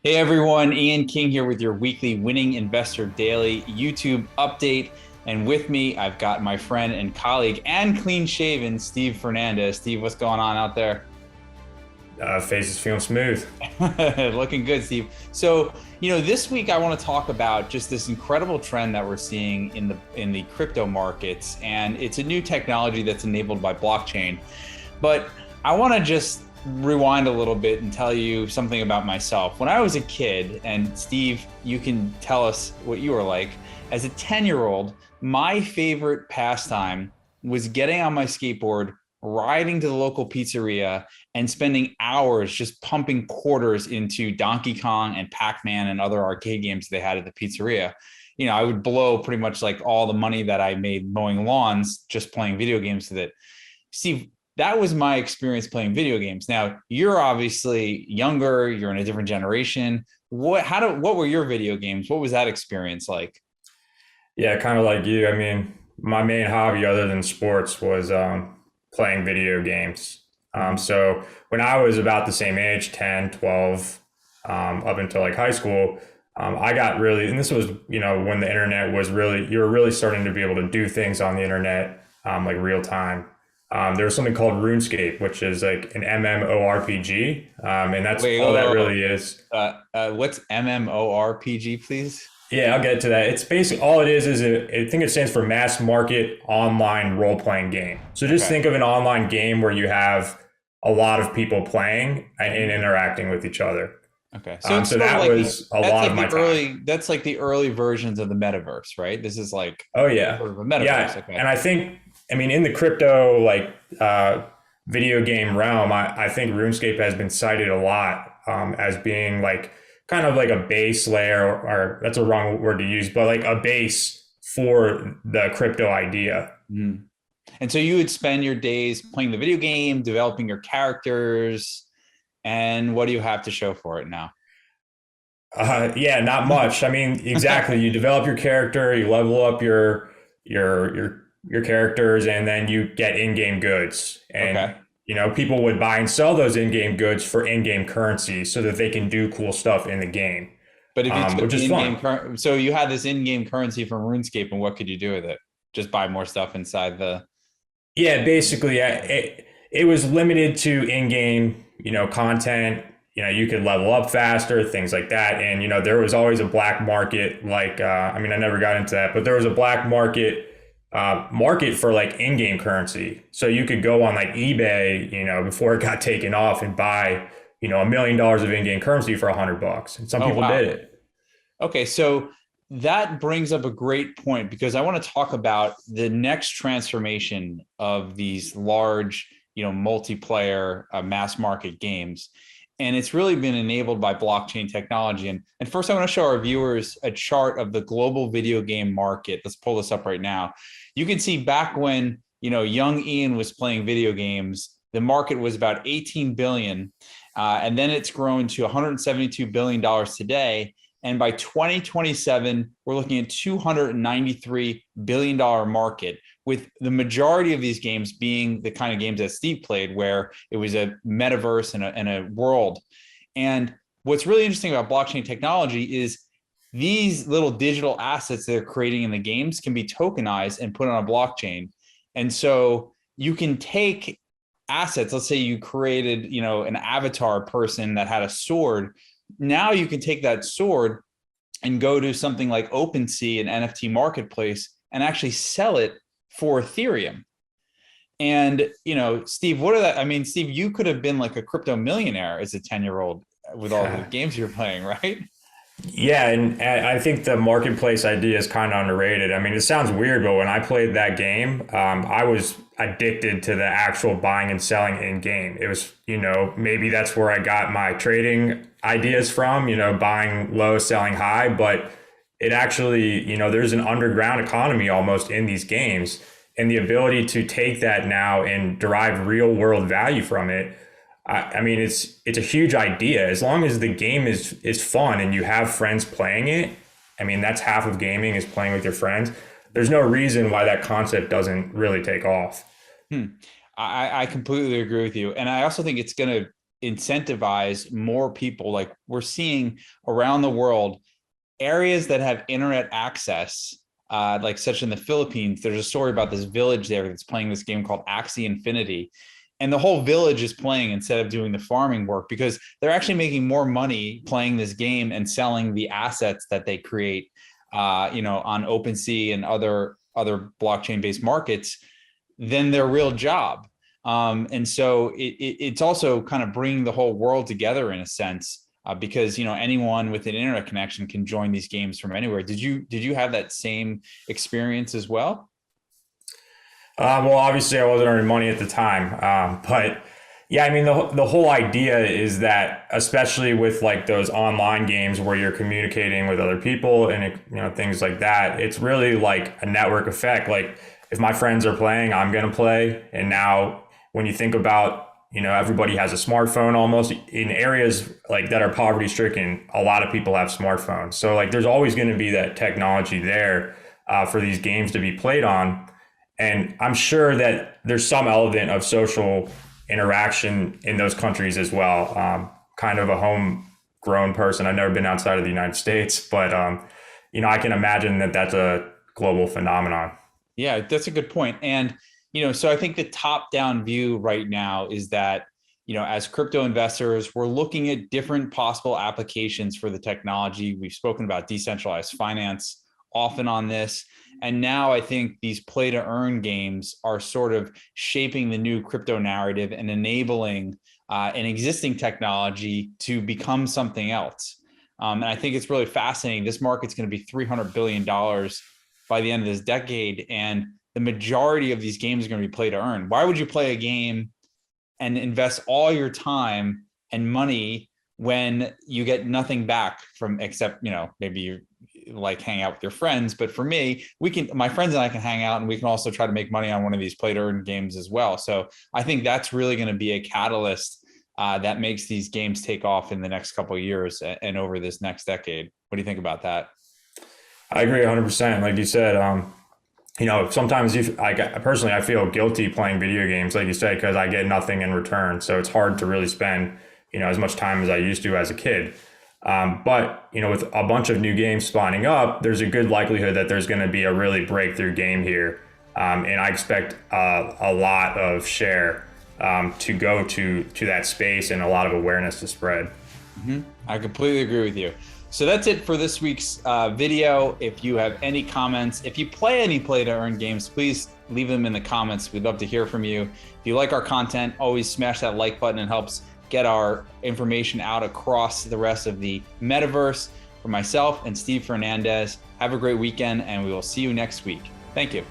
Hey everyone, Ian King here with your weekly Winning Investor Daily YouTube update. And with me, I've got my friend and colleague and clean shaven Steve Fernandez. Steve, what's going on out there? Face is feeling smooth. Looking good, Steve. So, this week I want to talk about just this incredible trend that we're seeing in the crypto markets, and it's a new technology that's enabled by blockchain. But I want to just rewind a little bit and tell you something about myself. When I was a kid, and Steve, you can tell us what you were like as a 10-year-old, my favorite pastime was getting on my skateboard, riding to the local pizzeria, and spending hours just pumping quarters into Donkey Kong and Pac-Man and other arcade games they had at the pizzeria. I would blow pretty much like all the money that I made mowing lawns just playing video games with it. Steve, that was my experience playing video games. Now, you're obviously younger, you're in a different generation. What were your video games? What was that experience like? Yeah, kind of like you. I mean, my main hobby other than sports was playing video games. So when I was about the same age, 10, 12, up until like high school, I got really, and this was, when the internet was really, you were really starting to be able to do things on the internet, like real time. There was something called RuneScape, which is like an MMORPG, and that's Wait, all that really is. what's MMORPG, please? Yeah, I'll get to that. It's basically all it is I think it stands for mass market online role playing game. So just Okay. think of an online game where you have a lot of people playing and interacting with each other. Okay. So it's So sort of that like was a lot of my time. that's like the early versions of the metaverse, right? This is like Oh yeah, sort of a metaverse. yeah. Okay. And I mean, in the crypto video game realm, I think RuneScape has been cited a lot as being like kind of like a base layer, or that's a wrong word to use, but like a base for the crypto idea. Mhm. And so you would spend your days playing the video game, developing your characters, and what do you have to show for it now? Yeah, not much. I mean, exactly. You develop your character, you level up your characters, and then you get in-game goods. And Okay. people would buy and sell those in-game goods for in-game currency so that they can do cool stuff in the game, But if you took which is in-game fun. so you had this in-game currency from RuneScape, and what could you do with it? Just buy more stuff inside the. Yeah, basically, it was limited to in-game, content. You could level up faster, things like that. And there was always a black market. Like, I mean, I never got into that, but there was a black market for like in-game currency. So you could go on like eBay, before it got taken off, and buy, $1 million of in-game currency for $100. And some Oh people did wow. it. Okay, so that brings up a great point because I want to talk about the next transformation of these large, multiplayer mass market games. And it's really been enabled by blockchain technology. And first, I want to show our viewers a chart of the global video game market. Let's pull this up right now. You can see back when, young Ian was playing video games, the market was about 18 billion. And then it's grown to $172 billion today. And by 2027, we're looking at $293 billion market, with the majority of these games being the kind of games that Steve played, where it was a metaverse and a world. And what's really interesting about blockchain technology is these little digital assets they're creating in the games can be tokenized and put on a blockchain. And so you can take assets. Let's say you created, an avatar person that had a sword. Now you can take that sword and go to something like OpenSea, an NFT marketplace, and actually sell it for Ethereum. And Steve, what are that? I mean, Steve, you could have been like a crypto millionaire as a 10-year-old with all the games you're playing, right? Yeah, and I think the marketplace idea is kind of underrated. I mean, it sounds weird, but when I played that game, I was addicted to the actual buying and selling in game. It was, maybe that's where I got my trading ideas from, buying low, selling high, but it actually, there's an underground economy almost in these games, and the ability to take that now and derive real world value from it. I mean, it's a huge idea. As long as the game is fun and you have friends playing it, I mean, that's half of gaming is playing with your friends. There's no reason why that concept doesn't really take off. Hmm. I completely agree with you. And I also think incentivize more people. Like we're seeing around the world, areas that have internet access, like such in the Philippines, there's a story about this village there that's playing this game called Axie Infinity. And the whole village is playing instead of doing the farming work because they're actually making more money playing this game and selling the assets that they create, on OpenSea and other blockchain-based markets than their real job. And so it's also kind of bringing the whole world together in a sense, because anyone with an internet connection can join these games from anywhere. Did you have that same experience as well? Well, obviously I wasn't earning money at the time, but yeah, I mean the whole idea is that, especially with like those online games where you're communicating with other people and things like that, it's really like a network effect. Like if my friends are playing, I'm gonna play. And now when you think about, everybody has a smartphone almost in areas like that are poverty stricken, a lot of people have smartphones. So like there's always going to be that technology there for these games to be played on. And I'm sure that there's some element of social interaction in those countries as well. Kind of a homegrown person. I've never been outside of the United States, but I can imagine that that's a global phenomenon. Yeah, that's a good point. And, so I think the top-down view right now is that, as crypto investors, we're looking at different possible applications for the technology. We've spoken about decentralized finance often on this. And now I think these play to earn games are sort of shaping the new crypto narrative and enabling an existing technology to become something else. And I think it's really fascinating. This market's going to be $300 billion by the end of this decade. And the majority of these games are going to be play to earn. Why would you play a game and invest all your time and money when you get nothing back from, except, maybe you like hang out with your friends. But for me, my friends and I can hang out, and we can also try to make money on one of these play to earn games as well. So I think that's really going to be a catalyst that makes these games take off in the next couple of years and over this next decade. What do you think about that? I agree 100%. Like you said, sometimes personally, I feel guilty playing video games, like you said, because I get nothing in return. So it's hard to really spend, as much time as I used to as a kid. But with a bunch of new games spawning up, there's a good likelihood that there's going to be a really breakthrough game here. And I expect a lot of share to go to that space and a lot of awareness to spread. Mm-hmm. I completely agree with you. So that's it for this week's video. If you have any comments, if you play any play to earn games, please leave them in the comments. We'd love to hear from you. If you like our content, always smash that like button. It helps get our information out across the rest of the metaverse. For myself and Steve Fernandez, have a great weekend, and we will see you next week. Thank you.